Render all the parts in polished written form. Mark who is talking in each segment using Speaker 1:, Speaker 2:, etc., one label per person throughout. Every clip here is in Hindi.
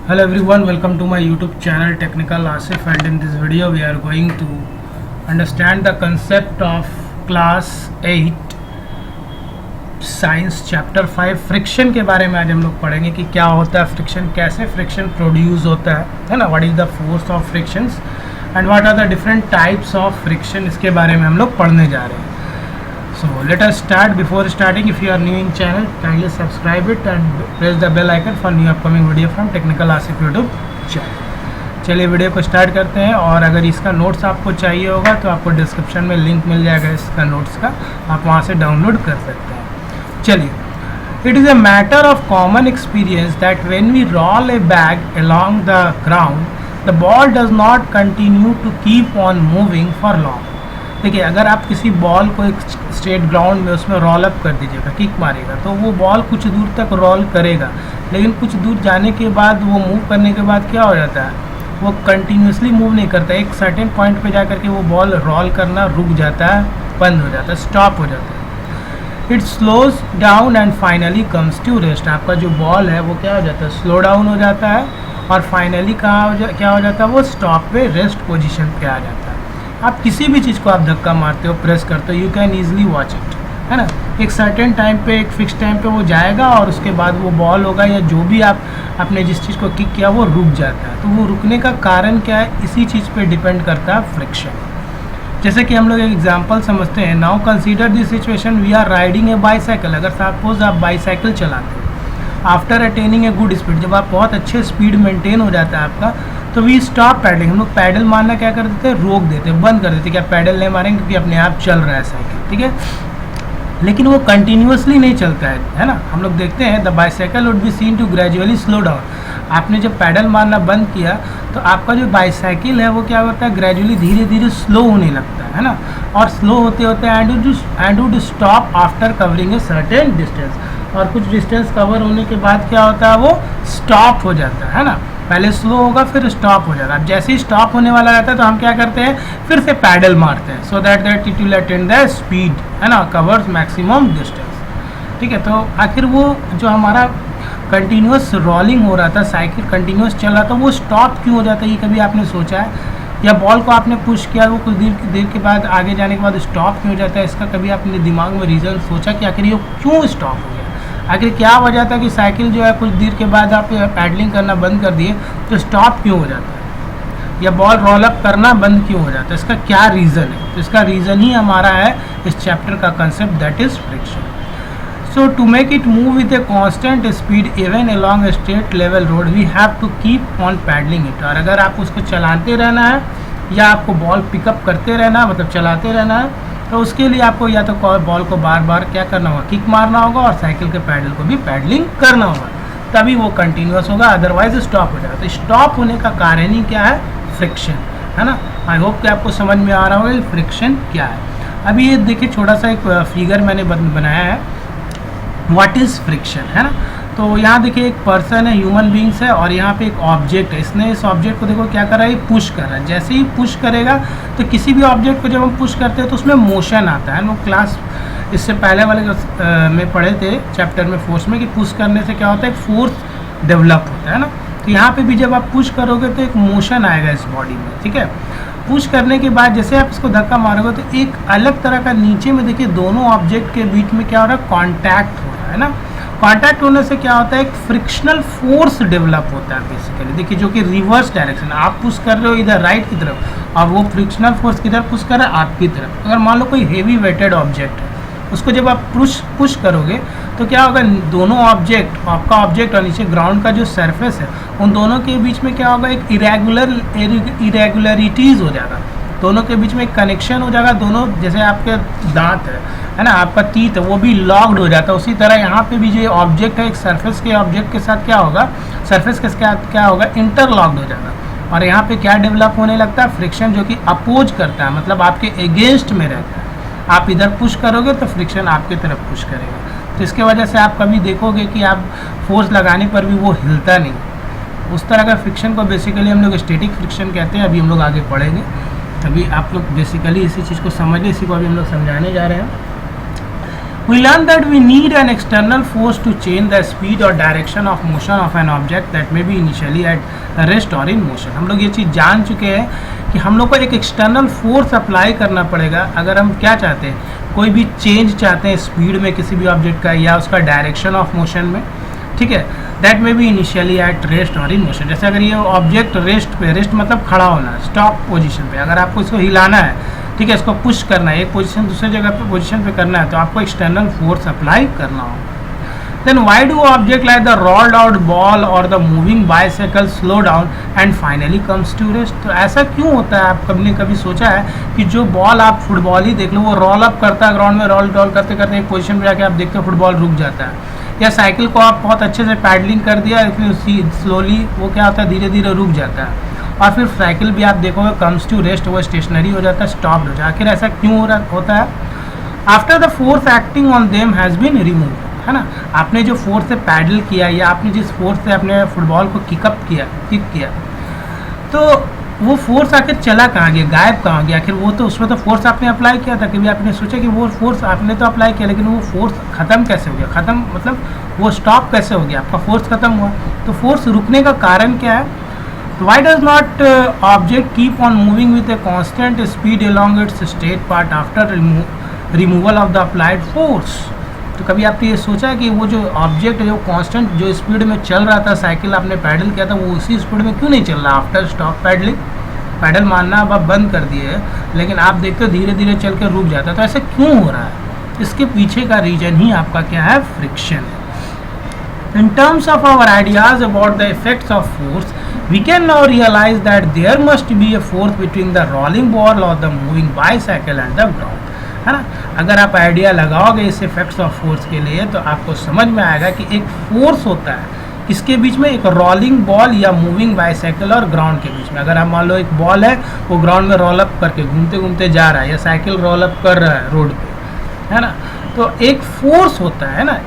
Speaker 1: Hello everyone, welcome to my YouTube channel Technical Asif, and in this video we are going to understand the concept of class 8 science chapter 5 friction के बारे में आज हम लोग पढ़ेंगे कि क्या होता है फ्रिक्शन, कैसे फ्रिक्शन प्रोड्यूस होता है ना, what is the force of frictions and what are the different types of friction, इसके बारे में हम लोग पढ़ने जा रहे हैं. So let us start. Before starting, if you are new in channel, kindly subscribe it and press the bell icon for new upcoming video from Technical Asif YouTube channel. चलिए वीडियो को स्टार्ट करते हैं. और अगर इसका नोट्स आपको चाहिए होगा तो आपको डिस्क्रिप्शन में लिंक मिल जाएगा इसका नोट्स का, आप वहाँ से डाउनलोड कर सकते हैं. चलिए, it is a matter of common experience that when we roll a bag along the ground, the ball does not continue to keep on moving for long. देखिए, अगर आप किसी बॉल को एक स्ट्रेट ग्राउंड में उसमें रोल अप कर दीजिएगा, किक मारेगा, तो वो बॉल कुछ दूर तक रोल करेगा, लेकिन कुछ दूर जाने के बाद वो मूव करने के बाद क्या हो जाता है, वो कंटिन्यूसली मूव नहीं करता. एक सर्टेन पॉइंट पे जा करके वो बॉल रोल करना रुक जाता है, बंद हो जाता है, स्टॉप हो जाता है. It slows down and finally comes to rest. आपका जो बॉल है वो क्या हो जाता है, स्लो डाउन हो जाता है और फाइनली क्या हो जाता है, वो स्टॉप पे रेस्ट पोजिशन पे आ जाता है. आप किसी भी चीज़ को आप धक्का मारते हो, प्रेस करते हो, you can easily watch it, है ना. एक सर्टेन टाइम पे, एक फिक्स टाइम पे वो जाएगा और उसके बाद वो बॉल होगा या जो भी आपने जिस चीज़ को किक किया वो रुक जाता है. तो वो रुकने का कारण क्या है, इसी चीज़ पे डिपेंड करता है फ्रिक्शन. जैसे कि हम लोग एक एग्जांपल समझते हैं. Now consider this situation, we are riding a bicycle. अगर सपोज आप बाईसाइकिल चलाते हो, after attaining a good speed, जब आप बहुत अच्छे स्पीड मेंटेन हो जाता है आपका, तो वी स्टॉप पैडलिंग. हम लोग पैडल मारना क्या कर देते हैं, रोक देते हैं, बंद कर देते हैं कि आप पैडल नहीं मारेंगे क्योंकि अपने आप चल रहा है साइकिल, ठीक है. लेकिन वो कंटिन्यूसली नहीं चलता है ना. हम लोग देखते हैं the bicycle would be seen to gradually slow down. आपने जब पैडल मारना बंद किया तो आपका जो बाईसाइकिल है वो क्या होता है, ग्रेजुअली धीरे धीरे स्लो होने लगता है ना. और स्लो होते होते and would stop after covering a certain distance. और कुछ डिस्टेंस कवर होने के बाद क्या होता है, वो स्टॉप हो जाता है ना. पहले स्लो होगा फिर स्टॉप हो जाएगा. अब जैसे ही स्टॉप होने वाला रहता है तो हम क्या करते हैं, फिर से पैडल मारते हैं, so that it will attain the speed, है ना, कवर्स मैक्सिमम डिस्टेंस, ठीक है. तो आखिर वो जो हमारा कंटिन्यूस रोलिंग हो रहा था, साइकिल कंटिन्यूस चल रहा था, वो स्टॉप क्यों हो जाता है, ये कभी आपने सोचा है? या बॉल को आपने पुश किया, वो कुछ देर के बाद आगे जाने के बाद स्टॉप क्यों हो जाता है, इसका कभी आपने दिमाग में रीज़न सोचा कि आखिर ये क्यों स्टॉप हो गया? आखिर क्या वजह था कि साइकिल जो है कुछ देर के बाद आप पैडलिंग करना बंद कर दिए तो स्टॉप क्यों हो जाता है, या बॉल रोल अप करना बंद क्यों हो जाता है? इसका क्या रीज़न है? तो इसका रीज़न ही हमारा है इस चैप्टर का concept, that is friction. So to make it move with a constant speed even along a straight level road, we have to keep on pedalling it. और अगर आप उसको चलाते रहना है या आपको बॉल पिकअप करते रहना है, मतलब चलाते रहना है, तो उसके लिए आपको या तो बॉल को बार बार क्या करना होगा, किक मारना होगा, और साइकिल के पैडल को भी पैडलिंग करना होगा, तभी वो कंटिन्यूस होगा, अदरवाइज स्टॉप हो जाएगा. तो स्टॉप होने का कारण ही क्या है, फ्रिक्शन, है ना. आई होप कि आपको समझ में आ रहा होगा फ्रिक्शन क्या है. अभी ये देखिए, छोटा सा एक फिगर मैंने बनाया है, व्हाट इज़ फ्रिक्शन, है ना. तो यहाँ देखिए एक पर्सन है, ह्यूमन बींग्स है, और यहाँ पे एक ऑब्जेक्ट है. इसने इस ऑब्जेक्ट को देखो क्या कर रहा है, पुश कर रहा है. जैसे ही पुश करेगा तो किसी भी ऑब्जेक्ट को जब हम पुश करते हैं तो उसमें मोशन आता है. लोग क्लास इससे पहले वाले में पढ़े थे चैप्टर में फोर्स में, कि पुश करने से क्या होता है, एक फोर्स डेवलप होता है ना. तो यहाँ पे भी जब आप पुश करोगे तो एक मोशन आएगा इस बॉडी में, ठीक है. पुश करने के बाद जैसे आप इसको धक्का मारोगे तो एक अलग तरह का नीचे में देखिए दोनों ऑब्जेक्ट के बीच में क्या हो रहा है, कॉन्टैक्ट हो रहा है ना. कॉन्टैक्ट होने से क्या होता है, एक फ्रिक्शनल फोर्स डेवलप होता है बेसिकली. देखिए, जो कि रिवर्स डायरेक्शन, आप पुश कर रहे हो इधर राइट की तरफ, और वो फ्रिक्शनल फोर्स किधर पुश कर रहा है, आपकी तरफ. अगर मान लो कोई हेवी वेटेड ऑब्जेक्ट है, उसको जब आप पुश करोगे तो क्या होगा, दोनों ऑब्जेक्ट, आपका ऑब्जेक्ट और नीचे ग्राउंड का जो सरफेस है, उन दोनों के बीच में क्या होगा, एक इरेगुलरिटीज़ हो जाएगा. दोनों के बीच में एक कनेक्शन हो जाएगा. दोनों, जैसे आपके दांत है ना, आपका टीथ है, वो भी लॉक्ड हो जाता है. उसी तरह यहाँ पे भी जो ऑब्जेक्ट है, एक सरफेस के ऑब्जेक्ट के साथ क्या होगा, सरफेस के साथ क्या होगा, इंटरलॉक्ड हो जाएगा. और यहाँ पे क्या डेवलप होने लगता है, फ्रिक्शन, जो कि अपोज करता है, मतलब आपके अगेंस्ट में रहता है. आप इधर पुश करोगे तो फ्रिक्शन आपकी तरफ पुश करेगा. तो इसके वजह से आप कभी देखोगे कि आप फोर्स लगाने पर भी वो हिलता नहीं. उस तरह का फ्रिक्शन को बेसिकली हम लोग स्टैटिक फ्रिक्शन कहते हैं. अभी हम लोग आगे पढ़ेंगे. अभी आप लोग बेसिकली इसी चीज़ को समझ लें, इसी को अभी हम लोग समझाने जा रहे हैं. We learn that we need an external force to change the speed or direction of motion of an object that may be initially at rest or in motion. हम लोग ये चीज़ जान चुके हैं कि हम लोग को एक एक्सटर्नल फोर्स अप्लाई करना पड़ेगा अगर हम क्या चाहते हैं, कोई भी चेंज चाहते हैं स्पीड में किसी भी ऑब्जेक्ट का या उसका डायरेक्शन ऑफ मोशन में, ठीक है. That may be initially at rest और इन मोशन. जैसे अगर ये ऑब्जेक्ट रेस्ट पे, रेस्ट मतलब खड़ा होना, स्टॉप पोजीशन पे, अगर आपको इसको हिलाना है, ठीक है, इसको पुश करना है, एक पोजीशन दूसरे जगह पे पोजीशन पे करना है, तो आपको एक्सटर्नल फोर्स अप्लाई करना होगा. Then why do object like the rolled out ball और the moving bicycle slow down and finally comes to rest. तो ऐसा क्यों होता है? आप कभी सोचा है कि जो बॉल, आप फुटबॉल ही देख लो, वो रोल अप करता है ग्राउंड में, रोल करते करते एक पोजीशन पे जाके आप देखते हो फुटबॉल रुक जाता है. या साइकिल को आप बहुत अच्छे से पैडलिंग कर दिया, इसमें उसी स्लोली वो क्या होता है, धीरे धीरे रुक जाता है. और फिर साइकिल भी आप देखोगे कम्स टू रेस्ट, वो स्टेशनरी हो जाता है, स्टॉप हो जाता है. आखिर ऐसा क्यों होता है? After the force acting on them has been remove, है ना. आपने जो फोर्स से पैडल किया या आपने जिस फोर्स से अपने फुटबॉल को किक किया, तो वो फोर्स आखिर चला कहाँ गया, गायब कहाँ गया? आखिर वो तो उसमें तो फोर्स आपने अप्लाई किया था, कभी आपने सोचा कि वो फोर्स आपने तो अप्लाई किया, लेकिन वो फोर्स ख़त्म कैसे हो गया? ख़त्म मतलब वो स्टॉप कैसे हो गया? आपका फोर्स ख़त्म हुआ. तो फोर्स रुकने का कारण क्या है? Why does not object keep on moving with a constant speed along its straight path after removal of the applied force? तो कभी आपने ये सोचा है कि वो जो ऑब्जेक्ट है, जो कांस्टेंट जो स्पीड में चल रहा था, साइकिल आपने पैडल किया था, वो उसी स्पीड में क्यों नहीं चल रहा आफ्टर स्टॉप पैडलिंग? पैडल मारना अब आप बंद कर दिए, लेकिन आप देखते हो धीरे धीरे चल कर रुक जाता है. तो ऐसा क्यों हो रहा है? इसके पीछे का रीजन ही आपका क्या है? Friction. In terms of our ideas about the effects of force, we can now realize that there must be a force between the rolling ball or the moving bicycle and the ground, है ना. अगर आप आइडिया लगाओगे इस इफेक्ट्स ऑफ फोर्स के लिए, तो आपको समझ में आएगा कि एक फोर्स होता है किसके बीच में, एक रोलिंग बॉल या मूविंग बाइसाइकिल और ग्राउंड के बीच में. अगर आप मान लो एक बॉल है, वो ग्राउंड में रोल अप करके घूमते घूमते जा रहा है, या साइकिल रोल अप कर रहा है रोड पे, है ना, तो एक फोर्स होता है ना.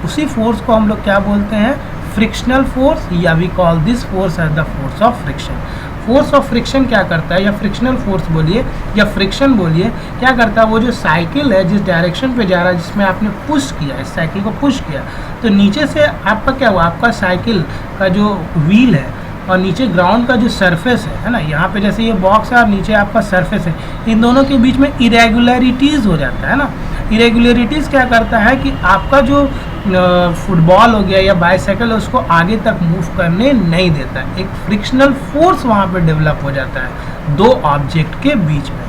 Speaker 1: उसी फोर्स को हम लोग क्या बोलते हैं? फ्रिक्शनल फोर्स, या we call this force as the force of friction. Force of friction क्या करता है, या फ्रिक्शनल फोर्स बोलिए या फ्रिक्शन बोलिए, क्या करता है? वो जो साइकिल है जिस डायरेक्शन पे जा रहा है, जिसमें आपने पुश किया, इस साइकिल को पुश किया, तो नीचे से आपका क्या हुआ, आपका साइकिल का जो व्हील है और नीचे ग्राउंड का जो सरफेस है ना, यहाँ पे जैसे ये बॉक्स है और नीचे आपका सरफेस है, इन दोनों के बीच में इरेगुलरिटीज़ हो जाता है ना. इरेगुलरिटीज़ क्या करता है कि आपका जो फुटबॉल हो गया या बाइसाइकिल है, उसको आगे तक मूव करने नहीं देता है. एक फ्रिक्शनल फोर्स वहाँ पे डेवलप हो जाता है दो ऑब्जेक्ट के बीच में,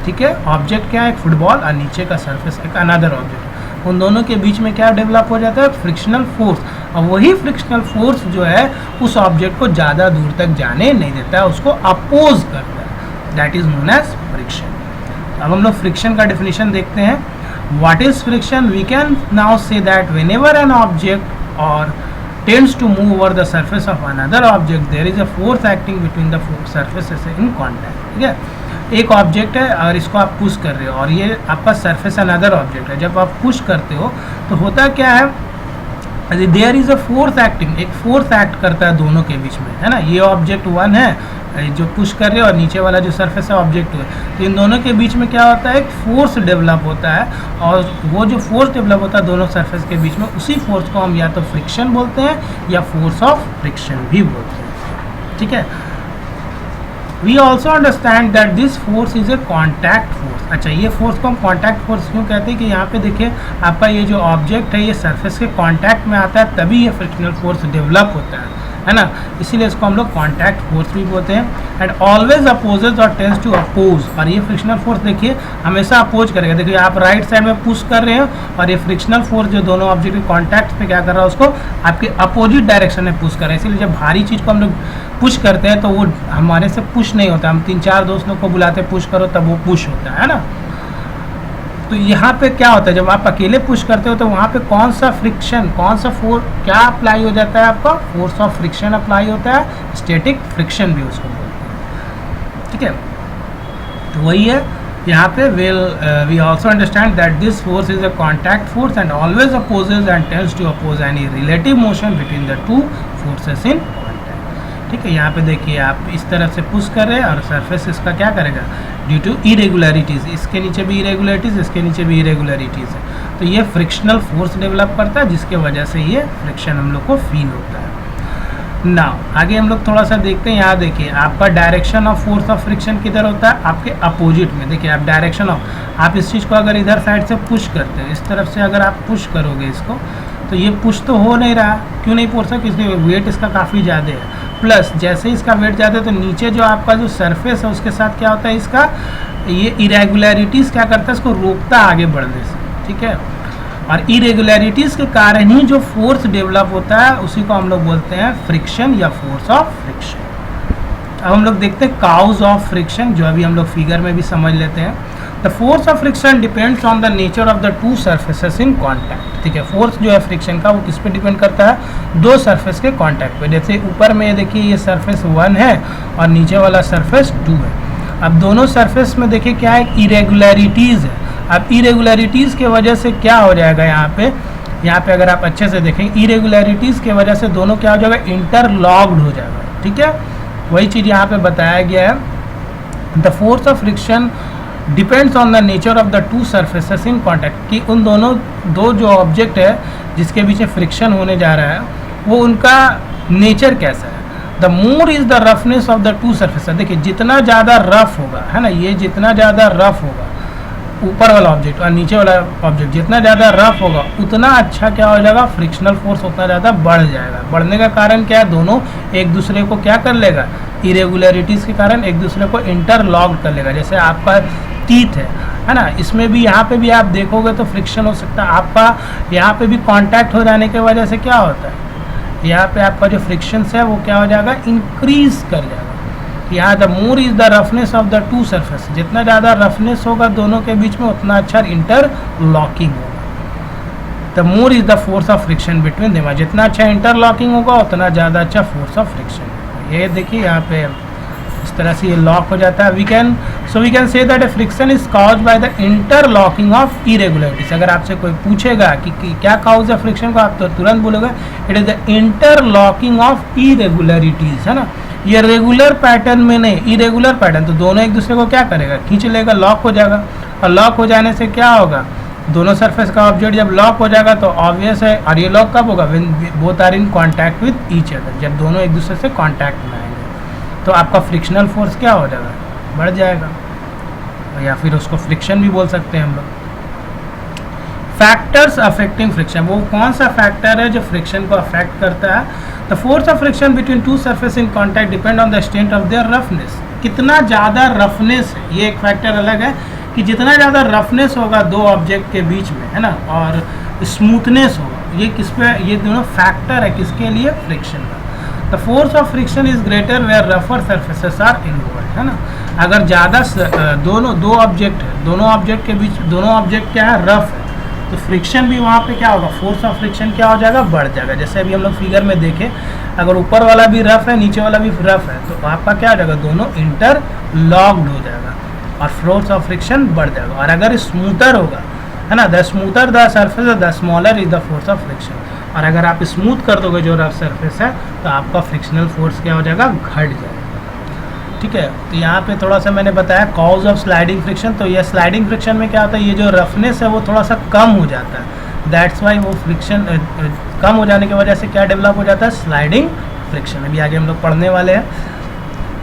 Speaker 1: ठीक है. ऑब्जेक्ट क्या है? एक फुटबॉल, और नीचे का सरफेस एक अनदर ऑब्जेक्ट. उन दोनों के बीच में क्या डेवलप हो जाता है? Frictional force. और वही फ्रिक्शनल फोर्स जो है उस ऑब्जेक्ट को ज़्यादा दूर तक जाने नहीं देता है, उसको अपोज करता है. That is known as friction. अब हम लोग फ्रिक्शन का डेफिनेशन देखते हैं. What is friction? We can now say that whenever an object or tends to move over the surface of another object, there is a force acting between the surfaces in contact. ठीक है, एक ऑब्जेक्ट है और इसको आप पुश कर रहे हो, और ये आपका सरफेस अनदर ऑब्जेक्ट है. जब आप पुश करते हो तो होता क्या है? There is a force acting, एक फोर्स एक्ट करता है दोनों के बीच में, है ना. ये ऑब्जेक्ट वन है जो पुश कर रहे हो, और नीचे वाला जो सरफेस है ऑब्जेक्ट टू है. तो इन दोनों के बीच में क्या होता है? एक फोर्स डेवलप होता है, और वो जो फोर्स डेवलप होता है दोनों सरफेस के बीच में, उसी फोर्स को हम या तो फ्रिक्शन बोलते हैं या फोर्स ऑफ फ्रिक्शन भी बोलते हैं. ठीक है. We also understand that this force is a contact force. अच्छा, ये फोर्स को हम कॉन्टैक्ट फोर्स क्यों कहते हैं? कि यहाँ पे देखिए आपका ये जो ऑब्जेक्ट है ये सरफेस के कॉन्टैक्ट में आता है, तभी ये फ्रिक्शनल फोर्स डेवलप होता है ना. इसीलिए इसको हम लोग कॉन्टैक्ट फोर्स भी बोलते हैं. एंड ऑलवेज अपोजेज और टेंड्स टू अपोज. और ये फ्रिक्शनल फोर्स देखिए हमेशा अपोज करेगा. देखिए आप राइट साइड में पुश कर रहे हो, और ये फ्रिक्शनल फोर्स जो दोनों ऑब्जेक्ट के कॉन्टैक्ट पे क्या कर रहा है? उसको आपके अपोजिट डायरेक्शन में पुश कर रहे हैं. इसीलिए जब भारी चीज़ को हम लोग पुश करते हैं तो वो हमारे से पुश नहीं होता. हम 3-4 दोस्त लोग को बुलाते पुश करो, तब वो पुश होता है ना. तो यहाँ पे क्या होता है? जब आप अकेले पुश करते हो तो वहाँ पे कौन सा फ्रिक्शन, कौन सा फोर्स क्या अप्लाई हो जाता है? आपका फोर्स ऑफ फ्रिक्शन अप्लाई होता है. स्टैटिक फ्रिक्शन भी उसको बोलते हैं. ठीक है, तो वही है यहाँ पे. We also understand that this force is a contact force and always opposes and tends to oppose any relative motion between the two forces in contact. ठीक है, यहाँ पे देखिए आप इस तरह से पुश कर रहे हैं, और सरफेस इसका क्या करेगा? ड्यू टू इरेगुलरिटीज़, इसके नीचे भी इरेगुलरिटीज़, इसके नीचे भी इरेगुलरिटीज़ है, तो तो ये फ्रिक्शनल फोर्स डेवलप करता है, जिसके वजह से ये फ्रिक्शन हम लोग को फील होता है। नाउ आगे हम लोग थोड़ा सा देखते हैं। यहाँ देखिए आपका direction of force of friction किधर होता है, आपके अपोजिट में। देखिए आप डायरेक्शन ऑफ, आप इस चीज़ को अगर इधर साइड से पुश करते हैं, इस तरफ से अगर आप पुश करोगे इसको, तो ये पुश तो हो नहीं रहा। क्यों नहीं पुश सकते, इसलिए वेट इसका काफ़ी ज़्यादा है। प्लस जैसे ही इसका वेट ज़्यादा है तो नीचे जो आपका जो सरफेस है उसके साथ क्या होता है, इसका ये इरेगुलरिटीज़ क्या करता है, इसको रोकता है आगे बढ़ने से, ठीक है। और इरेगुलरिटीज़ के कारण ही जो फोर्स डेवलप होता है उसी को हम लोग बोलते हैं फ्रिक्शन या फोर्स ऑफ फ्रिक्शन। अब हम लोग देखते हैं काउज ऑफ फ्रिक्शन, जो अभी हम लोग फिगर में भी समझ लेते हैं। The force of friction depends on the nature of the two surfaces in contact, ठीक है। फोर्स जो है फ्रिक्शन का वो किस पे डिपेंड करता है, दो सरफेस के कॉन्टैक्ट पे। जैसे ऊपर में देखिए ये सरफेस 1 है और नीचे वाला सरफेस 2 है। अब दोनों सरफेस में देखिए क्या है, इरेगुलरिटीज़ है। अब इरेगुलरिटीज़ के वजह से क्या हो जाएगा, यहाँ पे अगर आप अच्छे से देखें, इरेगुलरिटीज़ के वजह से दोनों क्या हो जाएगा, इंटरलॉक्ड हो जाएगा, ठीक है। वही चीज़ यहाँ पे बताया गया है। The force of friction depends on the nature of the two surfaces in contact, कि उन दो जो ऑब्जेक्ट है जिसके बीच में फ्रिक्शन होने जा रहा है वो उनका नेचर कैसा है। The more is the roughness of the two surfaces. देखिए जितना ज़्यादा रफ होगा, है ना, ये जितना ज़्यादा रफ होगा ऊपर वाला ऑब्जेक्ट और नीचे वाला ऑब्जेक्ट जितना ज़्यादा रफ होगा उतना अच्छा क्या हो जाएगा, फ्रिक्शनल फोर्स उतना ज़्यादा बढ़ जाएगा। बढ़ने का कारण क्या है, दोनों एक दूसरे को क्या कर लेगा, इरेगुलरिटीज़ के कारण एक दूसरे को इंटरलॉक कर लेगा। जैसे आपका टीथ है ना, इसमें भी यहाँ पे भी आप देखोगे तो फ्रिक्शन हो सकता है आपका, यहाँ पे भी कांटेक्ट हो जाने की वजह से क्या होता है, यहाँ पे आपका जो फ्रिक्शन है वो क्या हो जाएगा, इंक्रीज कर जाएगा। यहाँ the more is the roughness of the two surface, जितना ज़्यादा रफनेस होगा दोनों के बीच में उतना अच्छा इंटरलॉकिंग होगा। The more is the force of friction between them, जितना अच्छा इंटरलॉकिंग होगा उतना ज़्यादा अच्छा फोर्स ऑफ फ्रिक्शन होगा। ये देखिए यहाँ पे इस तरह से ये लॉक हो जाता है। We can say that friction is cause by the interlocking of irregularities. अगर आपसे कोई पूछेगा कि क्या काउज है फ्रिक्शन को, आप तो तुरंत बोलोगे it is the interlocking of irregularities, है ना। ये रेगुलर पैटर्न में नहीं, इरेगुलर पैटर्न, तो दोनों एक दूसरे को क्या करेगा, खींच लेगा, लॉक हो जाएगा। और लॉक हो जाने से क्या होगा, दोनों सरफेस का ऑब्जेक्ट जब लॉक हो जाएगा तो ऑब्वियस है, और ये लॉक कब होगा, when both are in contact with each other, जब दोनों एक दूसरे से कांटेक्ट में आएंगे तो आपका फ्रिक्शनल फोर्स क्या हो जाएगा, बढ़ जाएगा, या फिर उसको फ्रिक्शन भी बोल सकते हैं हम लोग। फैक्टर्स अफेक्टिंग फ्रिक्शन, वो कौन सा फैक्टर है जो फ्रिक्शन को अफेक्ट करता है। The force of friction between two surface in contact depend on the extent of their roughness, कितना ज़्यादा रफनेस है, ये एक फैक्टर अलग है कि जितना ज़्यादा रफनेस होगा दो ऑब्जेक्ट के बीच में, है ना, और स्मूथनेस होगा, ये किस पे, ये दोनों फैक्टर है किसके लिए, फ्रिक्शन का। The force of friction is greater where रफर सर्फेसेस आर इन्वॉल्व, है ना। अगर ज़्यादा दो ऑब्जेक्ट है, दोनों ऑब्जेक्ट के बीच, दोनों ऑब्जेक्ट क्या है, रफ है, तो फ्रिक्शन भी वहाँ पे क्या होगा, फोर्स ऑफ फ्रिक्शन क्या हो जाएगा, बढ़ जाएगा। जैसे अभी हम लोग फिगर में देखें, अगर ऊपर वाला भी रफ है नीचे वाला भी रफ है तो आपका क्या हो जाएगा, दोनों इंटरलॉक्ड हो जाएगा और फोर्स ऑफ फ्रिक्शन बढ़ जाएगा। और अगर स्मूथर होगा, है ना, the smoother the surface the smaller is the force of friction, और अगर आप स्मूथ कर दोगे जो रफ सरफेस है तो आपका फ्रिक्शनल फोर्स क्या हो जाएगा, घट जाएगा, ठीक है। तो यहाँ पे थोड़ा सा मैंने बताया कॉज ऑफ स्लाइडिंग फ्रिक्शन, तो ये स्लाइडिंग फ्रिक्शन में क्या होता है, ये जो रफनेस है वो थोड़ा सा कम हो जाता है, दैट्स वाई वो फ्रिक्शन कम हो जाने की वजह से क्या डेवलप हो जाता है, स्लाइडिंग फ्रिक्शन। अभी आगे हम लोग पढ़ने वाले हैं।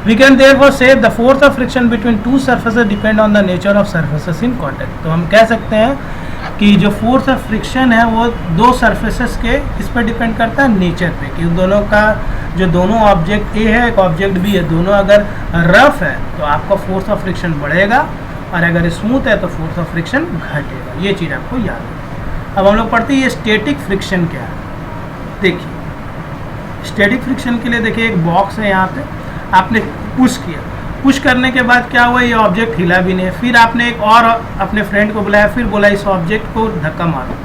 Speaker 1: वी कैन देयरफॉर से the force of friction between two surfaces depend on the nature of surfaces in contact, तो हम कह सकते हैं कि जो फोर्स ऑफ फ्रिक्शन है वो दो सरफेसेस के इस पर डिपेंड करता है, नेचर पे, कि दोनों का जो दोनों ऑब्जेक्ट ए है एक ऑब्जेक्ट बी है, दोनों अगर रफ है तो आपका फोर्स ऑफ फ्रिक्शन बढ़ेगा और अगर स्मूथ है तो फोर्स ऑफ फ्रिक्शन घटेगा। ये चीज़ आपको याद है। अब हम लोग पढ़ते हैं ये स्टैटिक फ्रिक्शन क्या है। देखिए स्टैटिक फ्रिक्शन के लिए देखिए एक बॉक्स है, यहाँ पे आपने पुश किया, पुश करने के बाद क्या हुआ, ये ऑब्जेक्ट हिला भी नहीं, फिर आपने एक और अपने फ्रेंड को बुलाया, फिर बोला इस ऑब्जेक्ट को धक्का मारो,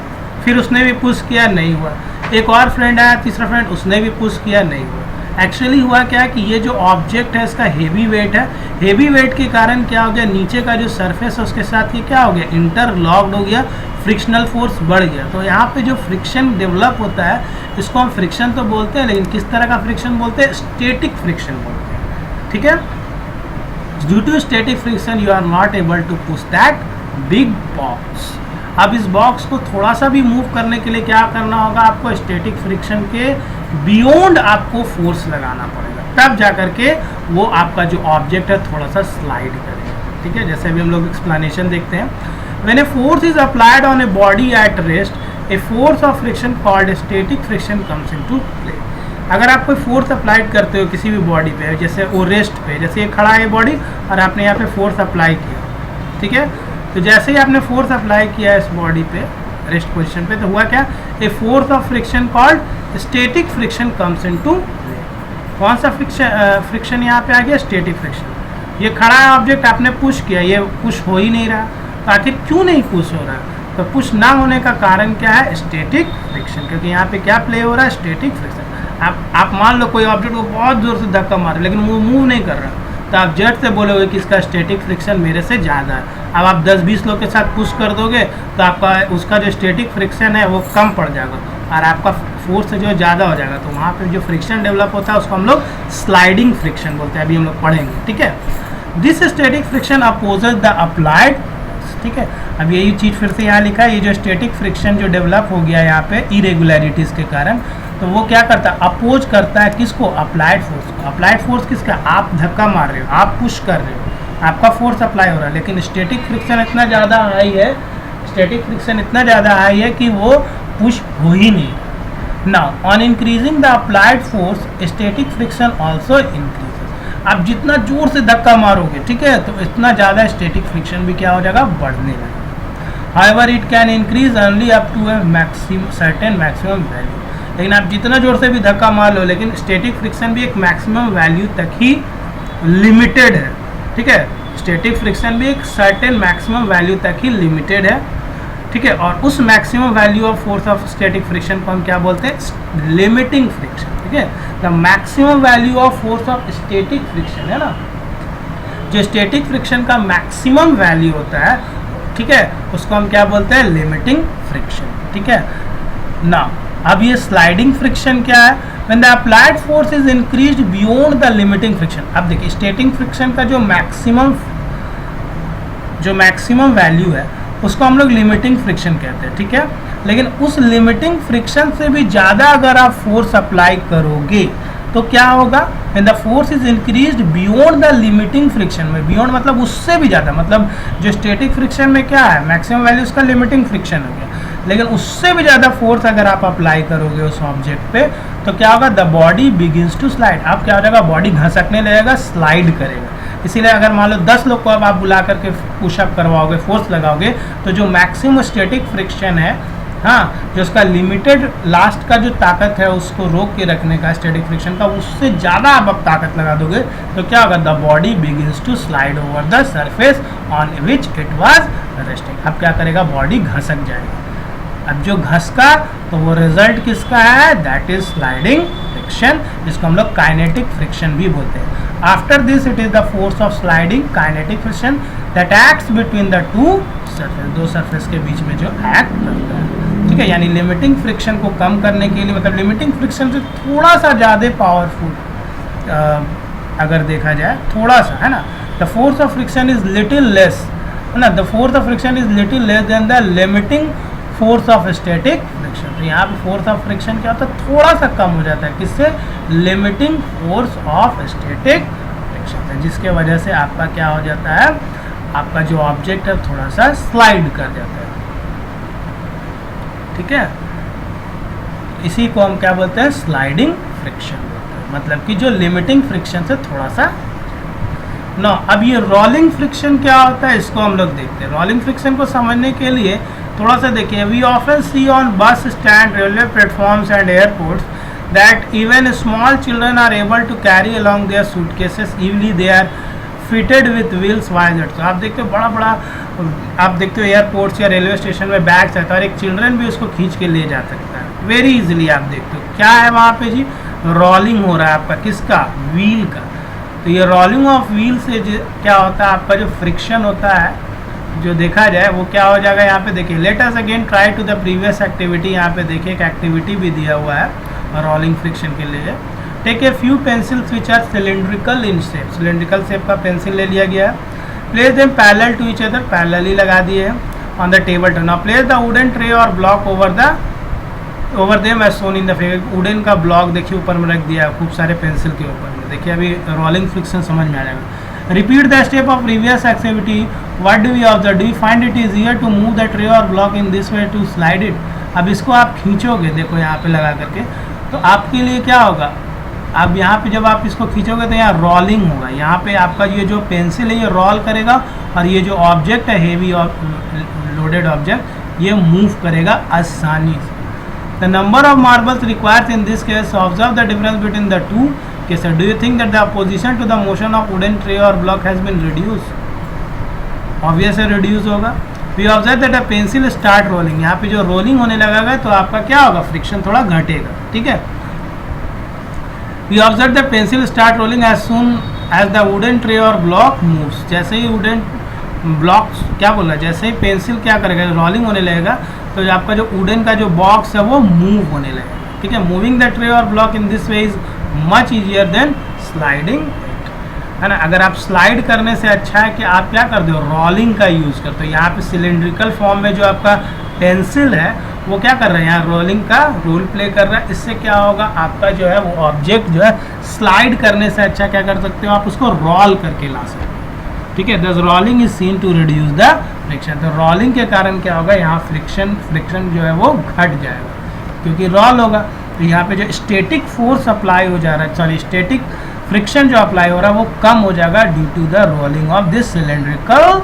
Speaker 1: फिर उसने भी पुश किया, नहीं हुआ, एक और फ्रेंड आया, तीसरा फ्रेंड, उसने भी पुश किया, नहीं हुआ। एक्चुअली हुआ क्या है कि ये जो ऑब्जेक्ट है इसका हेवी वेट है, हेवी वेट के कारण क्या हो गया, नीचे का जो सरफेस है उसके साथ ये क्या हो गया, इंटरलॉक्ड हो गया, फ्रिक्शनल फोर्स बढ़ गया। तो यहाँ पे जो फ्रिक्शन डेवलप होता है इसको हम फ्रिक्शन तो बोलते हैं, लेकिन किस तरह का फ्रिक्शन बोलते हैं, स्टैटिक फ्रिक्शन बोलते हैं, ठीक है। Due to static friction you are not able to push that big box, अब इस बॉक्स को थोड़ा सा भी मूव करने के लिए क्या करना होगा, आपको स्टैटिक फ्रिक्शन के बियॉन्ड आपको फोर्स लगाना पड़ेगा, तब जा करके वो आपका जो ऑब्जेक्ट है थोड़ा सा स्लाइड करेगा। ठीक है, जैसे अभी हम लोग एक्सप्लेनेशन देखते हैं। When a force is applied on a body at rest a force of friction called static friction comes into play. अगर आप कोई फोर्स अप्लाइड करते हो किसी भी बॉडी पे, जैसे वो रेस्ट पे, जैसे ये खड़ा है बॉडी और आपने यहाँ पे फोर्स अप्लाई किया, ठीक है, तो जैसे ही आपने फोर्स अप्लाई किया इस बॉडी पे रेस्ट पोजीशन पे, तो हुआ क्या, a force of friction called static friction comes into play. कौन सा फ्रिक्शन यहाँ पे आ गया, स्टैटिक फ्रिक्शन। ये खड़ा है ऑब्जेक्ट, आपने पुश किया, ये पुश हो ही नहीं रहा, तो आखिर क्यों नहीं पुश हो रहा, तो पुश ना होने का कारण क्या है, स्टैटिक फ्रिक्शन, क्योंकि यहाँ पे क्या प्ले हो रहा है, स्टैटिक फ्रिक्शन। आप मान लो कोई ऑब्जेक्ट को बहुत जोर से धक्का मारे लेकिन वो मूव नहीं कर रहा, तो आप जट से बोलोगे कि इसका स्टैटिक फ्रिक्शन मेरे से ज़्यादा है। अब आप 10-20 लोग के साथ पुश कर दोगे तो आपका उसका जो स्टैटिक फ्रिक्शन है वो कम पड़ जाएगा और आपका फोर्स जो ज़्यादा हो जाएगा, तो वहाँ पे जो फ्रिक्शन डेवलप होता है उसको हम लोग स्लाइडिंग फ्रिक्शन बोलते हैं, अभी हम लोग पढ़ेंगे। ठीक है, this static friction opposes the applied. ठीक है, अब यही चीज़ फिर से यहाँ लिखा है, ये जो स्टैटिक फ्रिक्शन जो डेवलप हो गया यहाँ पे इरेगुलरिटीज़ के कारण, तो वो क्या करता है, अपोज करता है किसको, अप्लाइड फोर्स को। अप्लाइड फोर्स किसका, आप धक्का मार रहे हो, आप पुश कर रहे हो, आपका फोर्स अप्लाई हो रहा है, लेकिन स्टैटिक फ्रिक्शन इतना ज़्यादा हाई है, स्टैटिक फ्रिक्शन इतना ज़्यादा हाई है कि वो पुश हो ही नहीं। Now on increasing the applied force static friction also increases. आप जितना जोर से धक्का मारोगे, ठीक है, तो इतना ज़्यादा स्टैटिक फ्रिक्शन भी क्या हो जाएगा, बढ़ने लगेगा। However it can increase only up to a maximum certain maximum value. लेकिन आप जितना जोर से भी धक्का मार लो, लेकिन स्टैटिक फ्रिक्शन भी एक मैक्सिमम वैल्यू तक ही लिमिटेड है। ठीक है, स्टैटिक फ्रिक्शन भी एक सर्टेन मैक्सिमम वैल्यू तक ही लिमिटेड है। ठीक है, और उस maximum value of force of static friction को हम क्या बोलते हैं, लिमिटिंग फ्रिक्शन। ठीक है, the maximum value of force of static friction है ना, जो स्टैटिक फ्रिक्शन का मैक्सिमम वैल्यू होता है, ठीक है, उसको हम क्या बोलते हैं, लिमिटिंग फ्रिक्शन। ठीक है ना, अब ये स्लाइडिंग फ्रिक्शन क्या है, when the applied force is increased beyond the limiting friction. अब देखिए स्टैटिक फ्रिक्शन का जो मैक्सिमम वैल्यू है उसको हम लोग लिमिटिंग फ्रिक्शन कहते हैं। ठीक है, लेकिन उस लिमिटिंग फ्रिक्शन से भी ज़्यादा अगर आप फोर्स अप्लाई करोगे तो क्या होगा, when the force is increased beyond the limiting friction में, बियॉन्ड मतलब उससे भी ज़्यादा, मतलब जो स्टैटिक फ्रिक्शन में क्या है, मैक्सिमम वैल्यू उसका लिमिटिंग फ्रिक्शन हो गया, लेकिन उससे भी ज़्यादा फोर्स अगर आप अप्लाई करोगे उस ऑब्जेक्ट पे तो क्या होगा, the body begins to slide. अब क्या हो जाएगा, बॉडी घसकने लगेगा, स्लाइड करेगा। इसीलिए अगर मान लो 10 लोग को अब आप बुला करके पुशअप करवाओगे, फोर्स लगाओगे, तो जो मैक्सिमम स्टैटिक फ्रिक्शन है, हाँ, जो उसका लिमिटेड लास्ट का जो ताकत है उसको रोक के रखने का स्टैटिक फ्रिक्शन का, उससे ज़्यादा आप अब ताकत लगा दोगे तो क्या होगा, the body begins to slide over the surface on which it was resting. अब क्या करेगा, बॉडी घसक जाएगा। अब जो घसका तो वो रिजल्ट किसका है, दैट इज स्लाइडिंग फ्रिक्शन, जिसको हम लोग काइनेटिक फ्रिक्शन भी बोलते हैं। After this it is the force of sliding kinetic friction that acts between the to surface, दो सरफेस के बीच में जो एक्ट करता है। ठीक है, यानी लिमिटिंग फ्रिक्शन को कम करने के लिए, मतलब लिमिटिंग फ्रिक्शन से थोड़ा सा ज़्यादा पावरफुल अगर देखा जाए, थोड़ा सा, है ना, the force of friction is little less, है ना, the force of friction is little less than the limiting force of static friction. तो यहाँ पे फोर्स ऑफ फ्रिक्शन क्या होता है, थोड़ा सा कम हो जाता है, किससे, limiting force of static friction से, जिसके वजह से आपका क्या हो जाता है, आपका जो ऑब्जेक्ट है थोड़ा सा स्लाइड कर जाता है। ठीक है, इसी को हम क्या बोलते हैं, स्लाइडिंग फ्रिक्शन बोलते हैं, मतलब कि जो लिमिटिंग फ्रिक्शन से थोड़ा सा ना। अब ये रोलिंग फ्रिक्शन क्या होता है, इसको हम लोग देखते हैं। रोलिंग फ्रिक्शन को समझने के लिए थोड़ा सा देखिए, we often see on bus stand, railway platforms and airports that even small children are able to carry along their suitcases easily, they are fitted with wheels wiser. तो आप देखते हो बड़ा बड़ा, आप देखते हो एयरपोर्ट्स या रेलवे स्टेशन में बैग्स रहता है और एक चिल्ड्रन भी उसको खींच के ले जा सकता है वेरी इजीली। आप देखते हो क्या है वहाँ पे जी, रोलिंग हो रहा है आपका, किसका, व्हील का। तो ये रोलिंग ऑफ व्हील से क्या होता है, आपका जो फ्रिक्शन होता है, जो देखा जाए वो क्या हो जाएगा। यहाँ पे देखिए, let us again try to the previous activity. यहाँ पे देखिए एक एक्टिविटी भी दिया हुआ है रोलिंग फ्रिक्शन के लिए। Take a few pencils which are cylindrical in shape, cylindrical shape का पेंसिल ले लिया गया है। Place them parallel to each other, parallelly लगा दिए हैं। on the table top. Now place the wooden tray or block over them as shown in the figure. Wooden का ब्लॉक देखिए ऊपर में रख दिया खूब सारे पेंसिल के ऊपर में. देखिए अभी रोलिंग फ्रिक्शन समझ में आ जाएगा. Repeat the step of previous activity. What do you observe? Do you find it easier to move the tray और block in this way to slide it? अब इसको आप खींचोगे, देखो यहाँ पे लगा करके, तो आपके लिए क्या होगा, अब यहाँ पे जब आप इसको खींचोगे तो यहाँ रोलिंग होगा. यहाँ पे आपका ये जो पेंसिल है ये रोल करेगा और ये जो ऑब्जेक्ट है हेवी लोडेड ऑब्जेक्ट ये मूव करेगा आसानी से. The number of marbles requires in this case. Observe the difference between the two cases. Do you think that the opposition to the motion of wooden tray और block has been reduce? Obviously reduce होगा. We observe that the pencil start rolling. यहाँ पे जो रोलिंग होने लगेगा तो आपका क्या होगा, फ्रिक्शन थोड़ा घटेगा. ठीक है. We observe the pencil start rolling as soon as the wooden tray or block moves. जैसे ही wooden ब्लॉक क्या बोल रहा है, जैसे ही पेंसिल क्या करेगा, रोलिंग होने लगेगा तो जो आपका जो वुडन का जो बॉक्स है वो मूव होने लगेगा. ठीक है. मूविंग द ट्रे और block in this way is much easier than sliding, है ना. अगर आप स्लाइड करने से अच्छा है कि आप क्या करते हो, रोलिंग का यूज़ करते हो. यहाँ पे सिलेंड्रिकल फॉर्म में जो आपका पेंसिल है वो क्या कर रहा है, यहाँ रोलिंग का रोल प्ले कर रहा है. इससे क्या होगा, आपका जो है वो ऑब्जेक्ट जो है स्लाइड करने से अच्छा क्या कर सकते हो, आप उसको रोल करके ला सकते हो. ठीक है. This rolling is seen to reduce the friction. तो रोलिंग के कारण क्या होगा, यहाँ फ्रिक्शन जो है वो घट जाएगा क्योंकि रोल होगा. तो यहाँ पे जो स्टैटिक फोर्स अप्लाई हो जा रहा है, सॉरी स्टैटिक फ्रिक्शन जो अप्लाई हो रहा है वो कम हो जाएगा due to the rolling of this cylindrical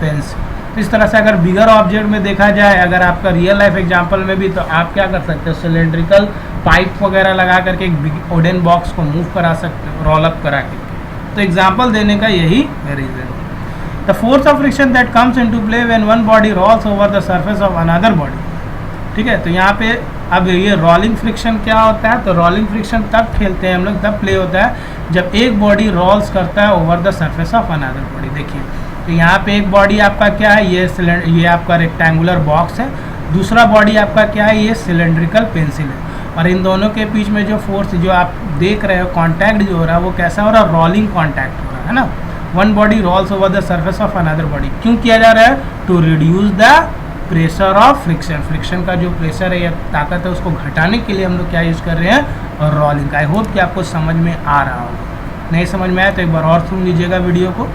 Speaker 1: pencil. इस तरह से अगर बिगर ऑब्जेक्ट में देखा जाए, अगर आपका रियल लाइफ एग्जांपल में भी, तो आप क्या कर सकते हो, सिलेंड्रिकल पाइप वगैरह लगा करके एक वुडन बॉक्स को मूव करा सकते हो, रोल अप करा के. तो एग्जांपल देने का यही रीजन है. The force of friction that comes into play when one body rolls over the surface of another body. ठीक है. तो यहाँ पे अब ये रोलिंग फ्रिक्शन क्या होता है, तो रोलिंग फ्रिक्शन तब खेलते हैं हम लोग, तब प्ले होता है जब एक बॉडी रोल्स करता है over the surface of another body. देखिए तो यहाँ पे एक बॉडी आपका क्या है, ये आपका रेक्टेंगुलर बॉक्स है. दूसरा बॉडी आपका क्या है, ये सिलेंड्रिकल पेंसिल है. और इन दोनों के बीच में जो फोर्स जो आप देख रहे हो, कांटेक्ट जो हो रहा है वो कैसा हो रहा है, रोलिंग कांटेक्ट हो रहा है ना. One body rolls over the surface of another body. क्यों किया जा रहा है, to reduce the pressure of friction. Friction का जो प्रेशर है या ताकत है उसको घटाने के लिए हम लोग क्या यूज़ कर रहे हैं, रोलिंग. आई होप कि आपको समझ में आ रहा होगा. नहीं समझ में आया तो एक बार और सुन लीजिएगा वीडियो को.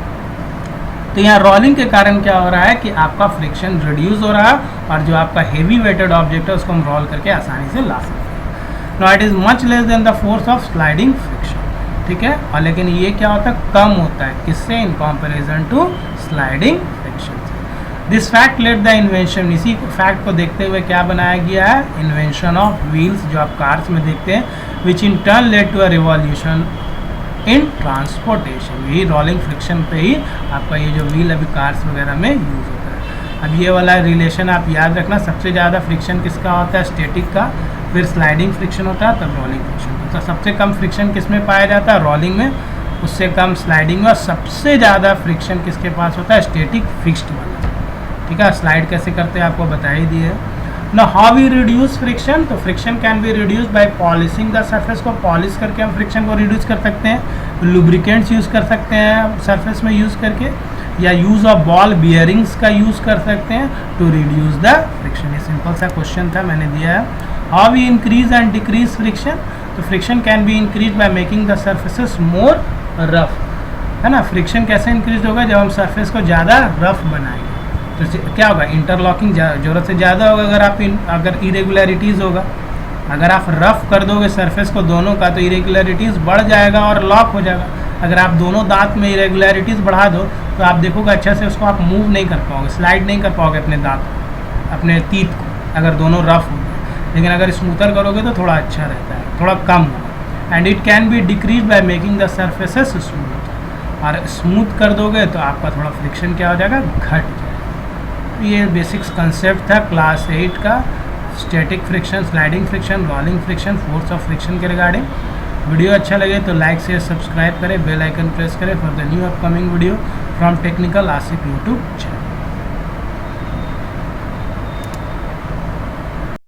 Speaker 1: तो यहाँ रोलिंग के कारण क्या हो रहा है कि आपका फ्रिक्शन रिड्यूस हो रहा है और जो आपका हेवी वेटेड ऑब्जेक्ट है उसको हम रोल करके आसानी से ला सकते हैं. No it is much less than the force of sliding friction. ठीक है. और लेकिन ये क्या होता है, कम होता है. किससे, in comparison to sliding friction. This fact let the invention. इसी फैक्ट को देखते हुए क्या बनाया गया है, इन्वेंशन ऑफ व्हील्स, जो आप कार्स में देखते हैं, which in turn led to a revolution in transportation. यही रोलिंग फ्रिक्शन पे ही आपका ये जो व्हील अभी कार्स वगैरह में यूज़ होता है. अब ये वाला रिलेशन आप याद रखना. सबसे ज़्यादा फ्रिक्शन किसका होता है, स्टैटिक का, फिर स्लाइडिंग फ्रिक्शन होता है, तब रोलिंग फ्रिक्शन होता है. सबसे कम फ्रिक्शन किस में पाया जाता है, रोलिंग में, उससे कम स्लाइडिंग में, और सबसे ज़्यादा फ्रिक्शन किसके पास होता है, स्टैटिक फिक्स्ड वाला. ठीक है. स्लाइड कैसे करते हैं आपको बता ही दिए. ना हाउ वी रिड्यूस फ्रिक्शन. तो friction can be reduce by polishing the surface. को पॉलिश करके हम फ्रिक्शन को रिड्यूस कर सकते हैं. लुब्रिकेंट्स यूज़ कर सकते हैं सरफेस में यूज़ करके, या यूज़ ऑफ बॉल बियरिंग्स का यूज़ कर सकते हैं टू रिड्यूस द फ्रिक्शन. ये सिंपल सा क्वेश्चन था, मैंने दिया है. How we increase and decrease friction. तो friction can be increase by making the surfaces more rough, है ना. फ्रिक्शन कैसे इंक्रीज होगा, जब हम सरफेस को ज़्यादा रफ बनाएंगे तो क्या होगा, इंटरलॉकिंग ज़रूरत से ज़्यादा होगा. अगर इरेगुलरिटीज़ होगा, अगर आप रफ कर दोगे सरफेस को दोनों का, तो इरेगुलरिटीज़ बढ़ जाएगा और लॉक हो जाएगा. अगर आप दोनों दांत में इरेगुलरिटीज़ बढ़ा दो तो आप देखोगे अच्छा से उसको आप मूव नहीं कर पाओगे, स्लाइड नहीं कर पाओगे अपने दांत, अपने टीथ को, अगर दोनों रफ हो गए. लेकिन अगर स्मूथर करोगे तो थोड़ा अच्छा रहता है, थोड़ा कम होगा. And it can be decrease by making the surfaces smooth. और स्मूथ कर दोगे तो आपका थोड़ा फ्रिक्शन क्या हो जाएगा, घट जाएगा. ये बेसिक्स कंसेप्ट था क्लास 8 का, static friction, sliding friction, rolling friction, force of friction के रिगार्डिंग. वीडियो अच्छा लगे तो लाइक शेयर सब्सक्राइब करें, बेल आइकन प्रेस करें for the new upcoming video from technical Asif YouTube channel.